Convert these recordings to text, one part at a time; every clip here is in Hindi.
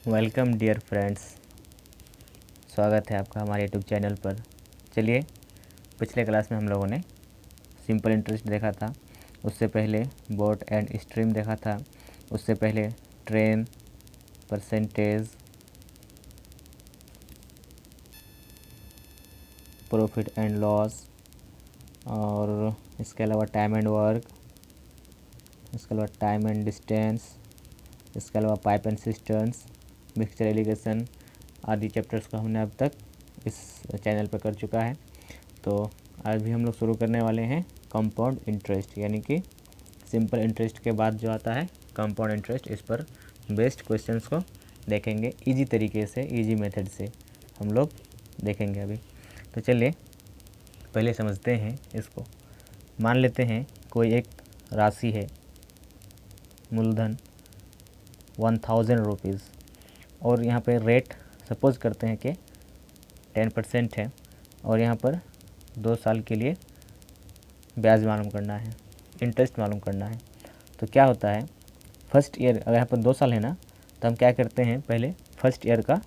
वेलकम डियर फ्रेंड्स, स्वागत है आपका हमारे यूट्यूब चैनल पर। चलिए, पिछले क्लास में हम लोगों ने सिंपल इंटरेस्ट देखा था, उससे पहले बोट एंड स्ट्रीम देखा था, उससे पहले train, percentage, profit and loss, और इसके अलावा टाइम एंड वर्क, इसके अलावा टाइम एंड डिस्टेंस, इसके अलावा पाइप एंड सिस्टर्न्स, मिक्सचर एलिगेशन आदि चैप्टर्स को हमने अब तक इस चैनल पर कर चुका है। तो आज भी हम लोग शुरू करने वाले हैं कंपाउंड इंटरेस्ट, यानी कि सिंपल इंटरेस्ट के बाद जो आता है कंपाउंड इंटरेस्ट। इस पर बेस्ड क्वेश्चंस को देखेंगे इजी तरीके से, इजी मेथड से हम लोग देखेंगे अभी। तो चलिए पहले समझते हैं इसको। मान लेते हैं कोई एक राशि है, मूलधन 1000 रुपीज़, और यहाँ पे रेट सपोज करते हैं कि 10% है, और यहाँ पर 2 साल के लिए ब्याज मालूम करना है, इंटरेस्ट मालूम करना है। तो क्या होता है, फर्स्ट ईयर अगर यहाँ पर 2 साल है ना, तो हम क्या करते हैं, पहले फर्स्ट ईयर का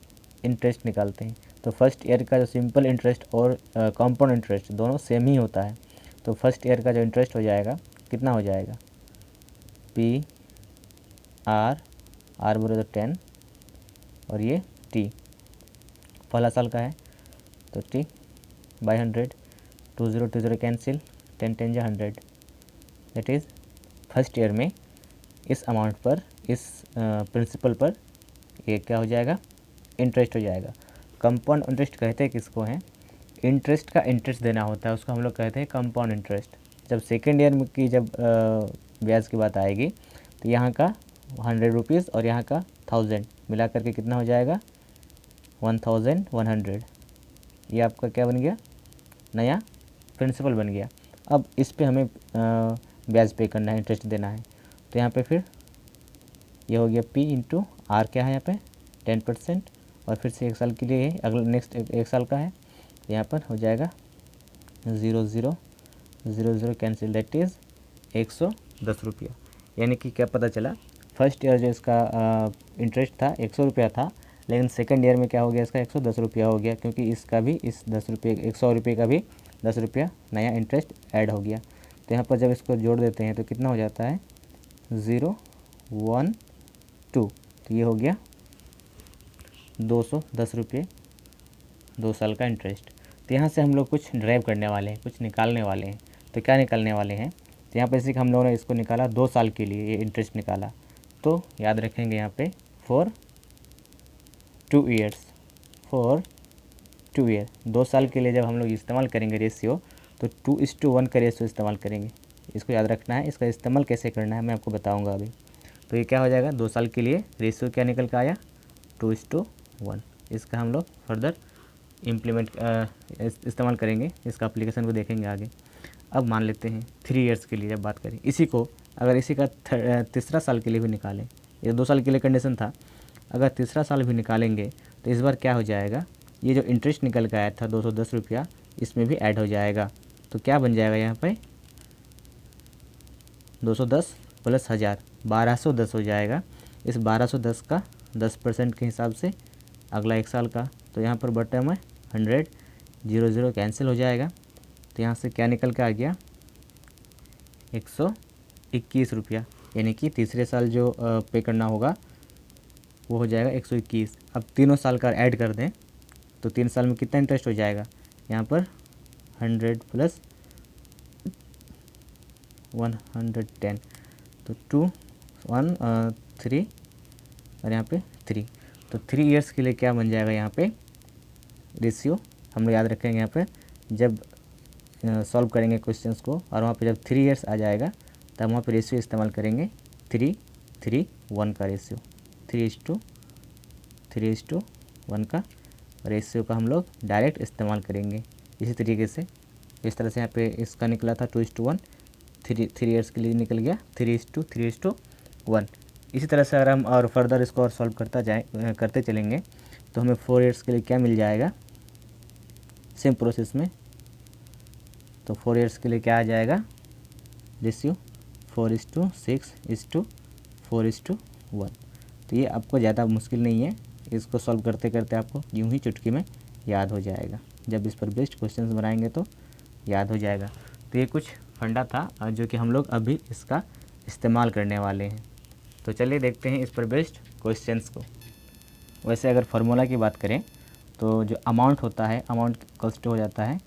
इंटरेस्ट निकालते हैं। तो फर्स्ट ईयर का जो सिंपल इंटरेस्ट और कंपाउंड इंटरेस्ट दोनों सेम ही होता है। तो फर्स्ट ईयर का जो इंटरेस्ट हो जाएगा, कितना हो जाएगा, पी आर बोले तो 10, और ये टी पहला साल का है, तो टी बाई 100, 20 कैंसिल, 10 जा 100। दैट इज़ फर्स्ट ईयर में इस अमाउंट पर, इस प्रिंसिपल पर ये क्या हो जाएगा, इंटरेस्ट हो जाएगा। कंपाउंड इंटरेस्ट कहते हैं किसको हैं, इंटरेस्ट का इंटरेस्ट देना होता है, उसको हम लोग कहते हैं कंपाउंड इंटरेस्ट। जब सेकेंड ईयर में की जब ब्याज की बात आएगी, तो यहाँ का 100 रुपीज़ और यहाँ का 1000 मिला करके कितना हो जाएगा, 1100। ये आपका क्या बन गया, नया प्रिंसिपल बन गया। अब इस पे हमें ब्याज पे करना है, इंटरेस्ट देना है। तो यहाँ पे फिर ये हो गया P इंटू आर, क्या है यहाँ पे 10%, और फिर से 1 साल के लिए है, अगला नेक्स्ट 1 साल का है। यहाँ पर हो जाएगा 0 कैंसिल, दैट इज़ 110 रुपया। यानी कि क्या पता चला, फर्स्ट ईयर जो इसका इंटरेस्ट था 100 रुपया था, लेकिन सेकंड ईयर में क्या हो गया, इसका 110 रुपया हो गया, क्योंकि इसका भी इस 10 रुपये 100 रुपये का भी 10 रुपया नया इंटरेस्ट ऐड हो गया। तो यहाँ पर जब इसको जोड़ देते हैं तो कितना हो जाता है, 0 1 2, तो ये हो गया 210 रुपये 2 साल का इंटरेस्ट। तो यहाँ से हम लोग कुछ ड्राइव करने वाले हैं, कुछ निकालने वाले हैं। तो क्या निकालने वाले हैं, तो यहाँ पर जैसे कि हम लोगों ने इसको निकाला 2 साल के लिए, ये इंटरेस्ट निकाला, तो याद रखेंगे यहाँ पे फॉर 2 ईयर्स, फॉर 2 ईयर, 2 साल के लिए जब हम लोग इस्तेमाल करेंगे रेशियो, तो 2:1 का रेशियो इस्तेमाल करेंगे। इसको याद रखना है, इसका इस्तेमाल कैसे करना है मैं आपको बताऊंगा अभी। तो ये क्या हो जाएगा, 2 साल के लिए रेशियो क्या निकल कर आया, 2:1। इसका हम लोग फर्दर इम्प्लीमेंट इस्तेमाल करेंगे, इसका एप्लीकेशन को देखेंगे आगे। अब मान लेते हैं 3 ईयर्स के लिए जब बात करें, इसी को अगर इसी का तीसरा साल के लिए भी निकालें, ये 2 साल के लिए कंडीशन था, अगर तीसरा साल भी निकालेंगे तो इस बार क्या हो जाएगा, ये जो इंटरेस्ट निकल के आया था 210 रुपया, इसमें भी ऐड हो जाएगा। तो क्या बन जाएगा यहाँ पे, 210 प्लस 1000, 1210 हो जाएगा। इस 1210 का 10% के हिसाब से अगला 1 साल का, तो यहाँ पर बटन में 100, 0 कैंसिल हो जाएगा। तो यहाँ से क्या निकल के आ गया, 121 रुपया, यानी कि तीसरे साल जो पे करना होगा वो हो जाएगा 121। अब तीनों साल का ऐड कर दें तो 3 साल में कितना इंटरेस्ट हो जाएगा, यहाँ पर 100 प्लस 110, तो 2 1 3 और यहाँ पे 3, तो 3 ईयर्स के लिए क्या बन जाएगा, यहाँ पे रेशियो हम लोग याद रखेंगे। यहाँ पे जब सॉल्व करेंगे क्वेश्चंस को, और वहाँ पे जब 3 ईयर्स आ जाएगा, तब वहाँ पे रेशियो इस्तेमाल करेंगे 3:1 का रेशियो, 3:1 का रेशियो का हम लोग डायरेक्ट इस्तेमाल करेंगे। इसी तरीके से इस तरह से यहाँ पे इसका निकला था 2:1, 3 ईयर्स के लिए निकल गया 3:1। इसी तरह से अगर हम और फर्दर इसको और सॉल्व करते चलेंगे, तो हमें 4 ईयर्स के लिए क्या मिल जाएगा, सेम प्रोसेस में। तो 4 ईयर्स के लिए क्या आ जाएगा रेशियो, 4:6:4:1। तो ये आपको ज़्यादा मुश्किल नहीं है, इसको सॉल्व करते करते आपको यूँ ही चुटकी में याद हो जाएगा। जब इस पर बेस्ड क्वेश्चन बनाएंगे तो याद हो जाएगा। तो ये कुछ फंडा था जो कि हम लोग अभी इसका इस्तेमाल करने वाले हैं। तो चलिए देखते हैं इस पर बेस्ड क्वेश्चंस को। वैसे अगर फार्मूला की बात करें तो जो अमाउंट होता है, अमाउंट कॉस्ट हो जाता है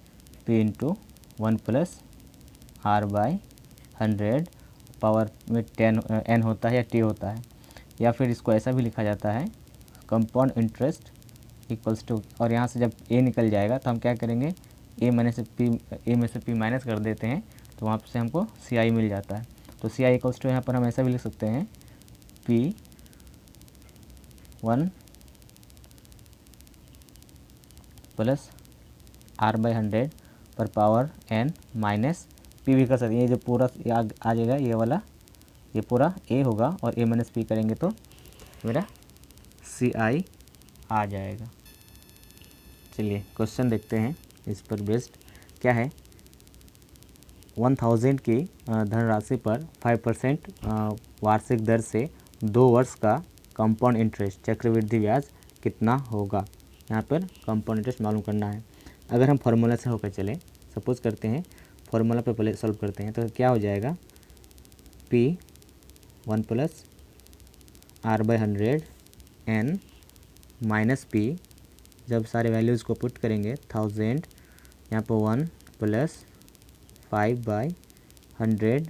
P into 1 plus R/100, power में 10 N होता है या T होता है, या फिर इसको ऐसा भी लिखा जाता है कंपाउंड इंटरेस्ट इक्वल्स टू, और यहाँ से जब A निकल जाएगा तो हम क्या करेंगे, A में से P माइनस कर देते हैं, तो वहाँ से हमको CI मिल जाता है। तो CI इक्वल्स टू यहाँ पर हम ऐसा भी लिख सकते हैं P1 प्लस R/100 पर पावर N माइनस P भी कर सकते हैं। ये जो पूरा आ जाएगा, ये वाला ये पूरा A होगा और A माइनस P करेंगे तो मेरा CI आ जाएगा। चलिए क्वेश्चन देखते हैं इस पर बेस्ड क्या है। 1000 की धनराशि पर 5% वार्षिक दर से 2 वर्ष का कंपाउंड इंटरेस्ट चक्रवृद्धि ब्याज कितना होगा। यहाँ पर कंपाउंड इंटरेस्ट मालूम करना है। अगर हम फार्मूला से होकर चलें, सपोज करते हैं फार्मूला पे पहले सॉल्व करते हैं, तो क्या हो जाएगा P1 plus R/100 N minus P, जब सारे वैल्यूज़ को पुट करेंगे 1000, यहाँ पर 1 प्लस 5/100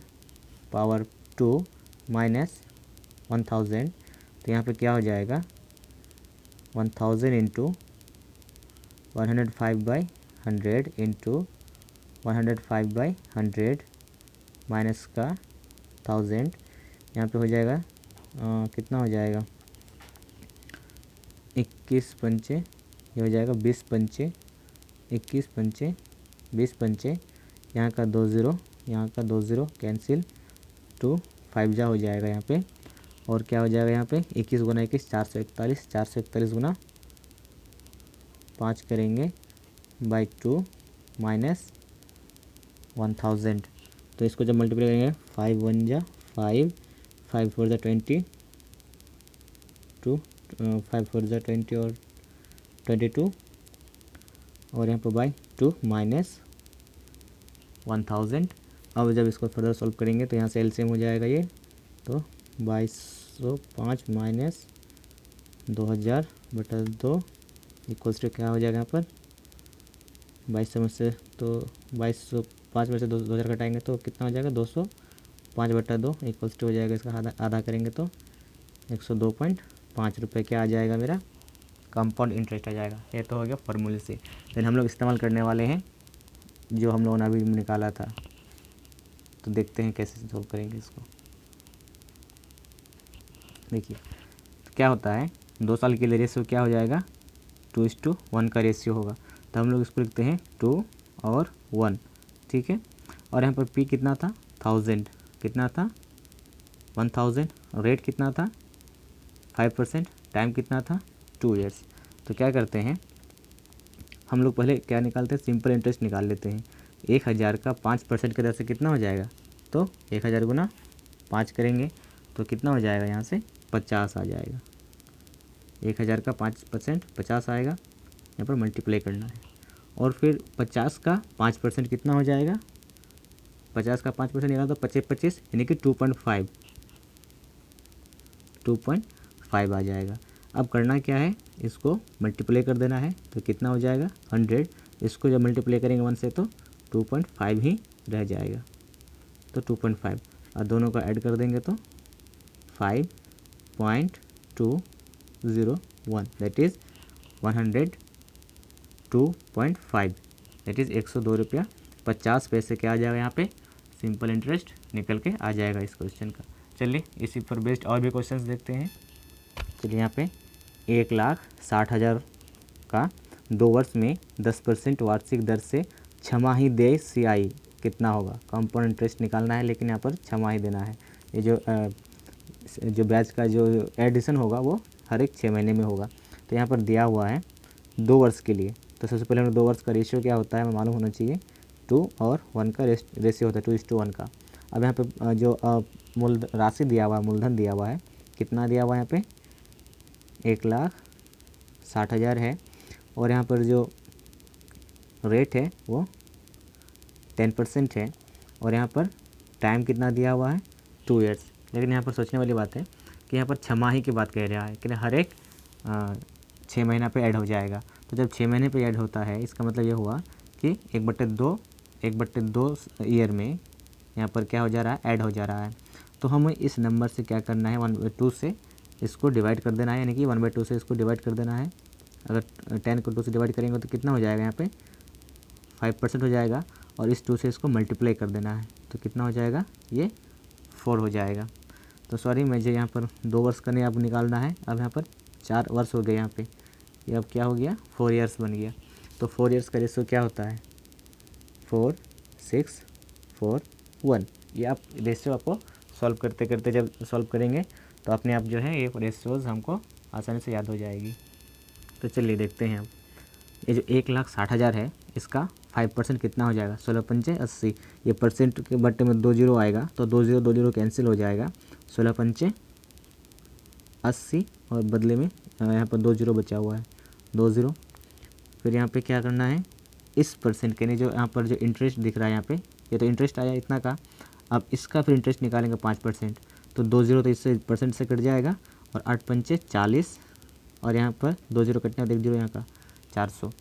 पावर 2 माइनस 1000, तो यहाँ पे क्या हो जाएगा 1000 इंटू 105/100 इंटू 105/100 माइनस का 1000, यहाँ पे हो जाएगा कितना हो जाएगा 21 पंचे, ये हो जाएगा 20 पंचे 21 पंचे 20 पंचे, यहाँ का 2 ज़ीरो, यहाँ का 2 ज़ीरो कैंसिल, 2 5 जा हो जाएगा यहाँ पे, और क्या हो जाएगा यहाँ पे 21 गुना 21 441, 441 गुना 5 करेंगे बाई 2 माइनस 1000। तो इसको जब मल्टीप्लाई करेंगे 5 1 जा 5, 5 4 जा 20, 5 4 जा 20 और 22, और यहाँ पर बाई 2 माइनस 1000। अब जब इसको फर्दर सॉल्व करेंगे तो यहाँ से एलसीएम हो जाएगा ये, तो 2205 माइनस 2000/2 इक्वल्स टू क्या हो जाएगा यहाँ पर 2200 में से, तो 2205 में से 2000 घटाएंगे तो कितना हो जाएगा 205/2 इक्वल्स टू हो जाएगा, इसका आधा करेंगे तो 102.5 रुपये क्या आ जाएगा, मेरा कंपाउंड इंटरेस्ट आ जाएगा। ये तो हो गया फॉर्मूले से। फिर हम लोग इस्तेमाल करने वाले हैं जो हम लोगों ने अभी निकाला था, तो देखते हैं कैसे सॉल्व करेंगे इसको। देखिए तो क्या होता है 2 साल के लिए रेशियो क्या हो जाएगा 2:1 का रेशियो होगा, तो हम लोग इसको लिखते हैं 2 और 1, ठीक है। और यहाँ पर P कितना था 1000, कितना था 1000, रेट कितना था 5%, टाइम कितना था 2 ईयर्स। तो क्या करते हैं हम लोग पहले क्या निकालते हैं, सिंपल इंटरेस्ट निकाल लेते हैं। 1000 का 5% की दर से कितना हो जाएगा, तो 1000 गुना 5 करेंगे तो कितना हो जाएगा, यहाँ से 50 आ जाएगा। 1000 का 5% 50 आएगा, यहाँ पर मल्टीप्लाई करना है। और फिर 50 का 5% कितना हो जाएगा, 50 का 5% निकाला तो 25 यानी कि 2.5 आ जाएगा। अब करना क्या है, इसको मल्टीप्लाई कर देना है, तो कितना हो जाएगा 100, इसको जब मल्टीप्लाई करेंगे 1 से तो 2.5 ही रह जाएगा, तो 2.5 और दोनों का ऐड कर देंगे तो 5.201 दैट इज़ 102.5 दैट इज़ 102 रुपया 50 पैसे क्या आ जाएगा, यहाँ पे सिंपल इंटरेस्ट निकल के आ जाएगा इस क्वेश्चन का। चलिए इसी पर बेस्ड और भी क्वेश्चंस देखते हैं। चलिए यहाँ पे 1,60,000 का 2 वर्ष में 10% वार्षिक दर से छमाही देय CI कितना होगा। कंपाउंड इंटरेस्ट निकालना है, लेकिन यहाँ पर छमाही देना है। ये जो ब्याज का जो एडिशन होगा वो हर एक 6 महीने में होगा। तो यहाँ पर दिया हुआ है 2 वर्ष के लिए, तो सबसे पहले हमें 2 वर्ष का रेशियो क्या होता है हमें मालूम होना चाहिए। 2 और 1 का रेशियो होता है 2:1 का। अब यहाँ पे जो मूल राशि दिया हुआ है, मूलधन दिया हुआ है, कितना दिया हुआ है यहाँ पे 1,60,000 है और यहाँ पर जो रेट है वो 10% है और यहाँ पर टाइम कितना दिया हुआ है 2 ईयर्स। लेकिन यहाँ पर सोचने वाली बात है कि यहाँ पर छमाही की बात कह रहा है कि हर एक 6 महीना पे ऐड हो जाएगा। तो जब 6 महीने पे ऐड होता है इसका मतलब ये हुआ कि 1/2 ईयर में यहाँ पर क्या हो जा रहा है, ऐड हो जा रहा है। तो हमें इस नंबर से क्या करना है, 1/2 से इसको डिवाइड कर देना है, यानी कि 1/2 से इसको डिवाइड कर देना है। अगर 10 को 2 से डिवाइड करेंगे तो कितना हो जाएगा, यहाँ पे 5% हो जाएगा और इस 2 से इसको मल्टीप्लाई कर देना है तो कितना हो जाएगा, ये 4 हो जाएगा। तो सॉरी मुझे यहाँ पर 2 वर्ष का नहीं अब निकालना है, अब यहाँ पर 4 वर्ष हो गए यहाँ पे, ये अब क्या हो गया 4 ईयर्स बन गया। तो 4 ईयर्स का रेशियो क्या होता है 4, 6, 4, 1। ये आप रेशियो आपको सॉल्व करते करते जब सॉल्व करेंगे तो अपने आप जो है ये रेशियोज़ हमको आसानी से याद हो जाएगी। तो चलिए देखते हैं अब ये जो 1,60,000 है इसका 5% कितना हो जाएगा, 16×5 = 80। ये परसेंट के बट्टे में 2 जीरो आएगा तो 2 जीरो कैंसिल हो जाएगा, 16×5 = 80 और बदले में यहाँ पर 2 जीरो बचा हुआ है, 2 जीरो। फिर यहाँ पे क्या करना है, इस परसेंट के नहीं जो यहाँ पर जो इंटरेस्ट दिख रहा है यहाँ पे, ये तो इंटरेस्ट आया इतना का, अब इसका फिर इंटरेस्ट निकालेंगे 5%। तो 2 जीरो तो इससे परसेंट से कट जाएगा और 8×5 = 40 और यहाँ पर 2 जीरो कटने और 1 जीरो यहाँ का 400।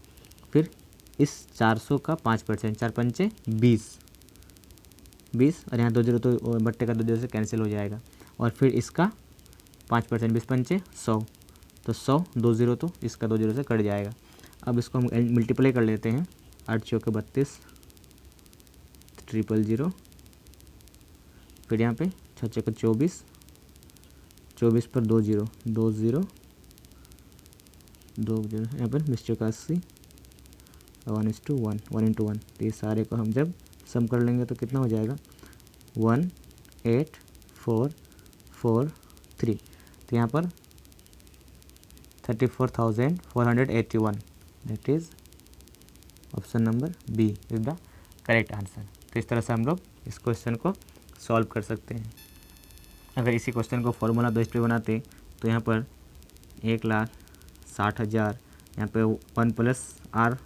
फिर इस 400 का 5%, 4×5 = 20 और यहाँ 2 जीरो तो बट्टे का 2 जीरो से कैंसिल हो जाएगा और फिर इसका 5%, 20×5 = 100। तो 100, 2 जीरो तो इसका 2 जीरो से कट जाएगा। अब इसको हम मल्टीप्लाई कर लेते हैं, 8×4 = 32, 000। फिर यहाँ पे 6×6 = 24, 24 पर 2 जीरो, 2 जीरो, 2 जीरो, यहाँ पर मिस्टेक 80, 1:1, 1:1। तो ये सारे को हम जब सम कर लेंगे तो कितना हो जाएगा 18443। तो यहाँ पर 34,481, that is option number B is the correct answer. तो इस तरह से हम लोग इस क्वेश्चन को सॉल्व कर सकते हैं। अगर इसी क्वेश्चन को फॉर्मूला बेस्ड पे बनाते तो यहाँ पर 1,60,000, यहाँ पे 1 + r,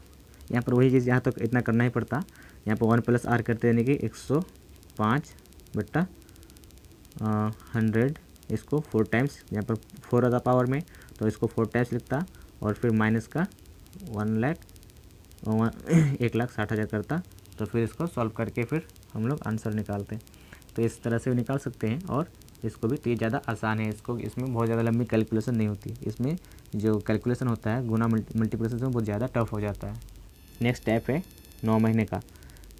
यहाँ पर वही चीज़ यहाँ तक इतना करना ही पड़ता, यहाँ पर 1 + r करते यानी कि 105/100, इसको 4 टाइम्स, यहाँ पर 4 आता पावर में तो इसको 4 टाइम्स लिखता और फिर माइनस का 1,60,000 करता। तो फिर इसको सॉल्व करके फिर हम लोग आंसर निकालते हैं। तो इस तरह से भी निकाल सकते हैं और इसको भी, तो ये ज़्यादा आसान है, इसको इसमें बहुत ज़्यादा लंबी कैलकुलेशन नहीं होती, इसमें जो कैलकुलेशन होता है गुना मल्टीप्लिकेशन में बहुत ज़्यादा टफ हो जाता है। नेक्स्ट स्टेप है 9 महीने का,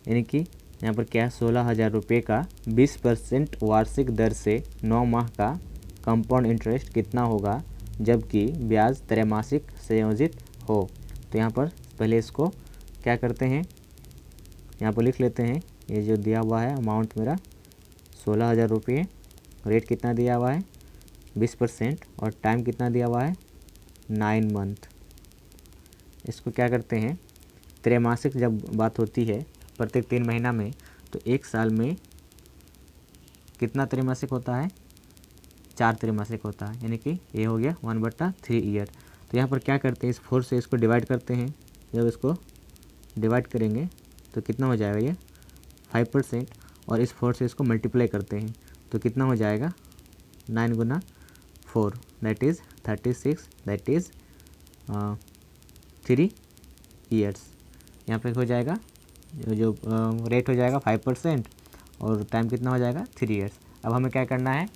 यानी कि यहाँ पर क्या है 16,000 रुपये का 20% वार्षिक दर से 9 माह का कंपाउंड इंटरेस्ट कितना होगा जबकि ब्याज त्रैमासिक संयोजित हो। तो यहाँ पर पहले इसको क्या करते हैं, यहाँ पर लिख लेते हैं, ये जो दिया हुआ है अमाउंट मेरा 16,000 रुपये, रेट कितना दिया हुआ है 20% और टाइम कितना दिया हुआ है 9 मंथ। इसको क्या करते हैं, त्रैमासिक जब बात होती है प्रत्येक 3 महीना में, तो एक साल में कितना त्रैमासिक होता है 4 त्रैमासिक होता है, यानी कि ये हो गया 1/3 ईयर। तो यहाँ पर क्या करते हैं, इस 4 से इसको डिवाइड करते हैं, जब इसको डिवाइड करेंगे तो कितना हो जाएगा ये 5% और इस 4 से इसको मल्टीप्लाई करते हैं तो कितना हो जाएगा 9 × 4 that is 36, that is 3 years. यहाँ पे हो जाएगा जो रेट हो जाएगा 5% और टाइम कितना हो जाएगा 3 ईयर्स। अब हमें क्या करना है,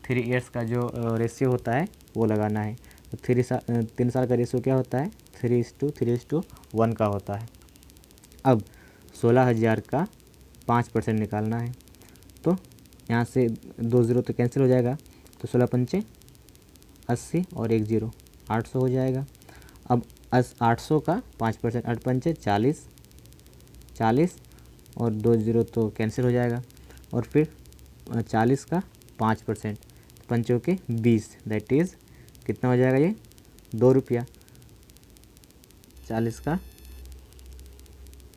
3 ईयर्स का जो रेशियो होता है वो लगाना है। तो 3 साल का रेशियो क्या होता है 3:1 का होता है। अब 16,000 का 5% निकालना है, तो यहाँ से 2 जीरो तो कैंसिल हो जाएगा, तो 16×5 = 80 और 1 जीरो 800 हो जाएगा। अब 800 का 5%, 8×5 = 40, 40 और 2 जीरो तो कैंसिल हो जाएगा और फिर 40 का 5%, 5 के 20, दैट इज़ कितना हो जाएगा ये 2 रुपया, 40 का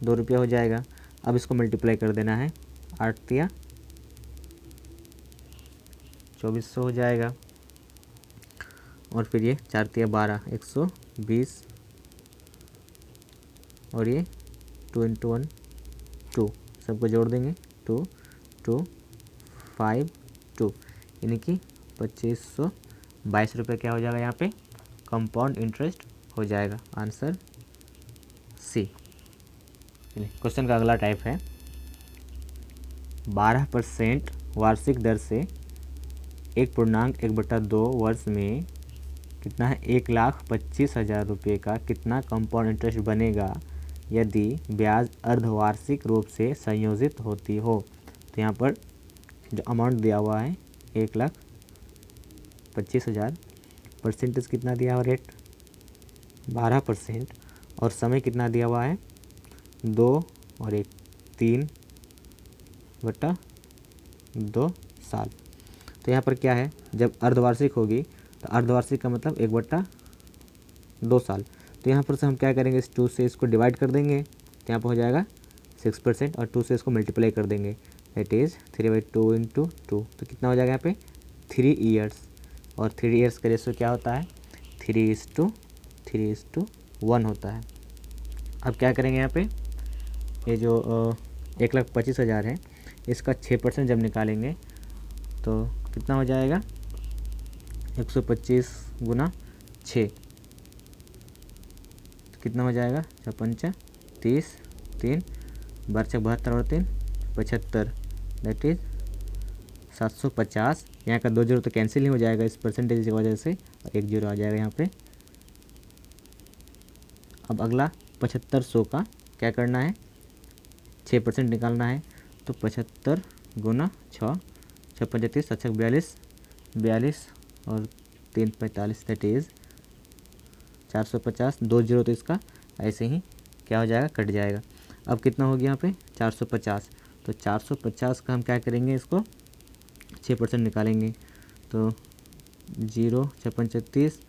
2 रुपया हो जाएगा। अब इसको मल्टीप्लाई कर देना है, 8 या 2400 हो जाएगा और फिर ये 4×12 120 और ये 2 × 1 2, सबको जोड़ देंगे 2 2 5 2, यानी कि 2522 रुपये क्या हो जाएगा यहाँ पे कंपाउंड इंटरेस्ट हो जाएगा। Answer C. चलिए क्वेश्चन का अगला टाइप है 12% वार्षिक दर से 1.1/2 वर्ष में कितना है 1,25,000 रुपये का कितना कंपाउंड इंटरेस्ट बनेगा यदि ब्याज अर्धवार्षिक रूप से संयोजित होती हो। तो यहाँ पर जो अमाउंट दिया हुआ है 1,25,000, परसेंटेज कितना दिया हुआ रेट 12% और समय कितना दिया हुआ है 2 और 1 3/2 साल। तो यहाँ पर क्या है जब अर्धवार्षिक होगी तो अर्धवार्षिक का मतलब 1/2 साल। तो यहाँ पर से हम क्या करेंगे इस 2 से इसको डिवाइड कर देंगे तो यहाँ पर हो जाएगा 6% और 2 से इसको मल्टीप्लाई कर देंगे दैट इज़ 3/2 × 2। तो कितना हो जाएगा यहाँ पे 3 ईयर्स और 3 ईयर्स का रेशो क्या होता है 3:1 होता है। अब क्या करेंगे यहाँ पे ये जो 1,25,000 है इसका 6% जब निकालेंगे तो कितना हो जाएगा 125 × 6 कितना हो जाएगा 5 30 3 12 72 और 3 75 दैट इज 750। यहाँ का 2 जीरो तो कैंसिल ही हो जाएगा इस परसेंटेज की वजह से और 1 जीरो आ जाएगा यहाँ पे। अब अगला 7500 का क्या करना है 6% निकालना है तो 75 × 6 6 35 7 42 42 और 3 45 दैट इज़ 450। 2 जीरो तो इसका ऐसे ही क्या हो जाएगा कट जाएगा। अब कितना हो गया यहाँ पे 450। तो 450 का हम क्या करेंगे इसको 6% निकालेंगे तो 0 6 35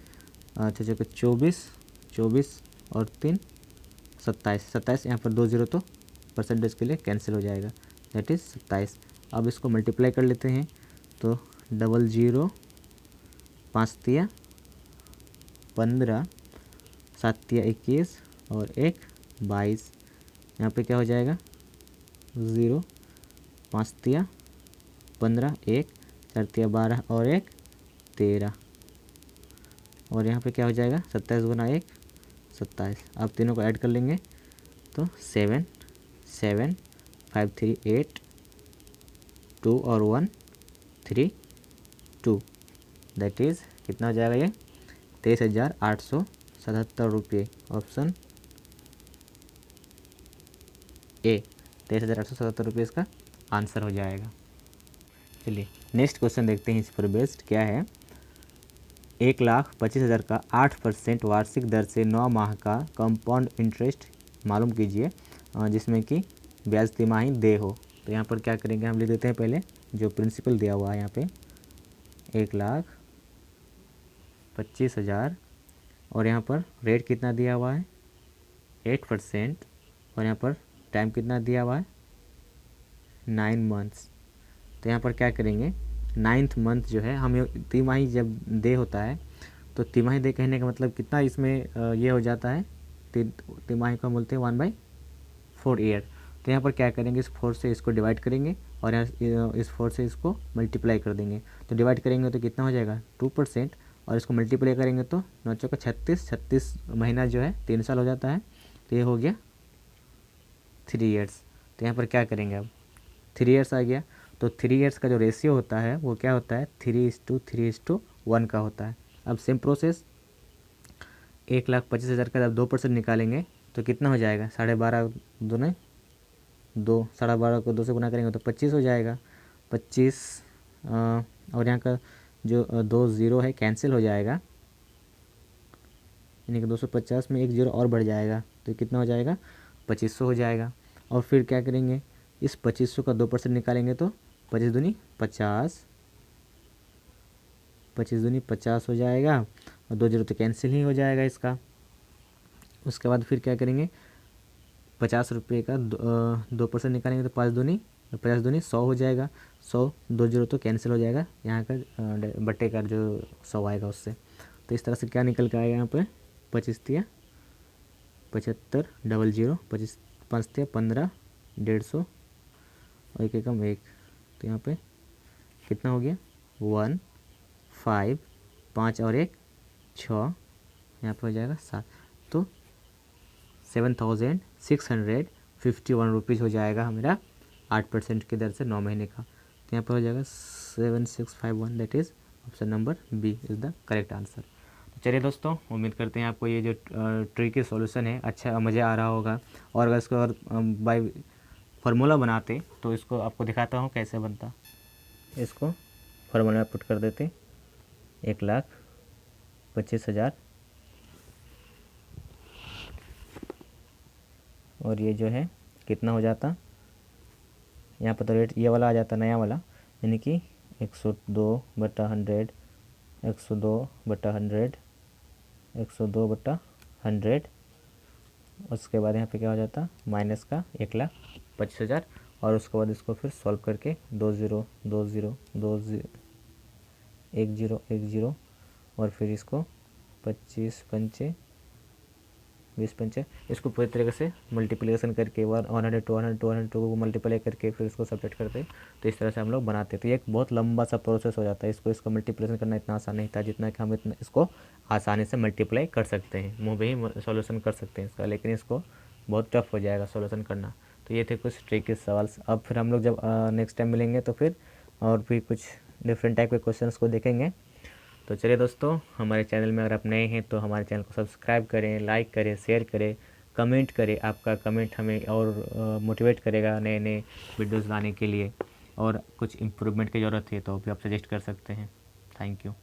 6 6 24 24 और 3 27 27। यहाँ पर 2 जीरो तो परसेंटेज के लिए कैंसिल हो जाएगा दैट इज़ 27। अब इसको मल्टीप्लाई कर लेते हैं तो 00 5 तिया 15 7 तिया 21 और 1 22। यहाँ पे क्या हो जाएगा 0 5 तिया 15 1 4 तिया 12 और 1 13 और यहाँ पे क्या हो जाएगा 27 × 1 27। अब तीनों को ऐड कर लेंगे तो 7 7 5 3 8 2 और 1 3 2 दैट इज़ कितना हो जाएगा ये 23,877 रुपये। ऑप्शन ए 23,877 रुपये इसका आंसर हो जाएगा। चलिए नेक्स्ट क्वेश्चन देखते हैं इस पर बेस्ड क्या है 1,25,000 का 8% वार्षिक दर से 9 माह का कंपाउंड इंटरेस्ट मालूम कीजिए जिसमें कि ब्याज तिमाही दे हो। तो यहाँ पर क्या करेंगे हम लिख देते हैं पहले जो प्रिंसिपल दिया हुआ है यहाँ पे 1,25,000 और यहाँ पर रेट कितना दिया हुआ है 8% और यहाँ पर टाइम कितना दिया हुआ है 9 मंथ्स। तो यहाँ पर क्या करेंगे 9th मंथ जो है हमें तिमाही जब दे होता है तो तिमाही दे कहने का मतलब कितना इसमें ये हो जाता है तिमाही का बोलते हैं 1/4 ईयर। तो यहाँ पर क्या करेंगे इस 4 से इसको डिवाइड करेंगे और यहाँ इस 4 से इसको मल्टीप्लाई कर देंगे। तो डिवाइड करेंगे तो कितना हो जाएगा 2% और इसको मल्टीप्लाई करेंगे तो 9 चौका 36 महीना जो है 3 साल हो जाता है। तो ये हो गया 3 ईयर्स। तो यहाँ पर क्या करेंगे अब 3 ईयर्स आ गया तो 3 ईयर्स का जो रेशियो होता है वो क्या होता है 3:3:1 का होता है। अब सेम प्रोसेस 1,25,000 का जब 2% निकालेंगे तो कितना हो जाएगा 12.5 दूने 2 12.5 को 2 से गुना करेंगे तो 25 हो जाएगा 25 और यहाँ का जो 2 जीरो है कैंसिल हो जाएगा यानी कि 250 में 1 जीरो और बढ़ जाएगा तो कितना हो जाएगा 2500 हो जाएगा। और फिर क्या करेंगे इस 2500 का 2% निकालेंगे तो 25 दूनी 50 25 दूनी 50 हो जाएगा और 2 जीरो तो कैंसिल ही हो जाएगा इसका। उसके बाद फिर क्या करेंगे 50 रुपये का 2% निकालेंगे तो 5 दूनी 50 दूनी 100 हो जाएगा 100 2 जीरो तो कैंसिल हो जाएगा यहाँ का बट्टे का जो 100 आएगा उससे। तो इस तरह से क्या निकल के आएगा यहाँ पे 25 तिया 75 00 25 5 तिया 15 150 और एक एकम 1। तो यहाँ पे कितना हो गया 1 5 5 और 1 6, यहाँ पे हो जाएगा 7। तो 7651 रुपीज़ हो जाएगा मेरा 8% की दर से 9 महीने का। तो यहाँ पर हो जाएगा 7651, that is option number B is the correct answer. तो चलिए दोस्तों, उम्मीद करते हैं आपको ये जो ट्रिकी सॉल्यूशन है अच्छा मज़ा आ रहा होगा। और अगर इसको और बाय फार्मूला बनाते तो इसको आपको दिखाता हूँ कैसे बनता। इसको फार्मूला में पुट कर देते 1,25,000 और ये जो है कितना हो जाता, यहाँ पर तो रेट ये वाला आ जाता नया वाला, यानी कि 102/100 102/100 102/100। उसके बाद यहाँ पे क्या हो जाता माइनस का 1,25,000 और उसके बाद इसको फिर सॉल्व करके 20 20 20 10 और फिर इसको 25 पंचे 20 पंचे इसको पूरी तरीके से मल्टीप्लिकेशन करके 100 200 को मल्टीप्लाई करके फिर इसको सब्ट्रैक्ट करते। तो इस तरह से हम लोग बनाते। तो ये एक बहुत लंबा सा प्रोसेस हो जाता है। इसको मल्टीप्लिकेशन करना इतना आसान नहीं था जितना कि हम इतना इसको आसानी से मल्टीप्लाई कर सकते हैं, मुँह पे ही सॉल्यूशन कर सकते हैं इसका, लेकिन इसको बहुत टफ हो जाएगा सॉल्यूशन करना। तो ये थे कुछ ट्रिकी सवाल। अब फिर हम लोग जब नेक्स्ट टाइम मिलेंगे तो फिर और भी कुछ डिफरेंट टाइप के क्वेश्चंस को देखेंगे। तो चलिए दोस्तों, हमारे चैनल में अगर आप नए हैं तो हमारे चैनल को सब्सक्राइब करें, लाइक करें, शेयर करें, कमेंट करें। आपका कमेंट हमें और मोटिवेट करेगा नए नए वीडियोज़ लाने के लिए। और कुछ इम्प्रूवमेंट की ज़रूरत है तो भी आप सजेस्ट कर सकते हैं। Thank you.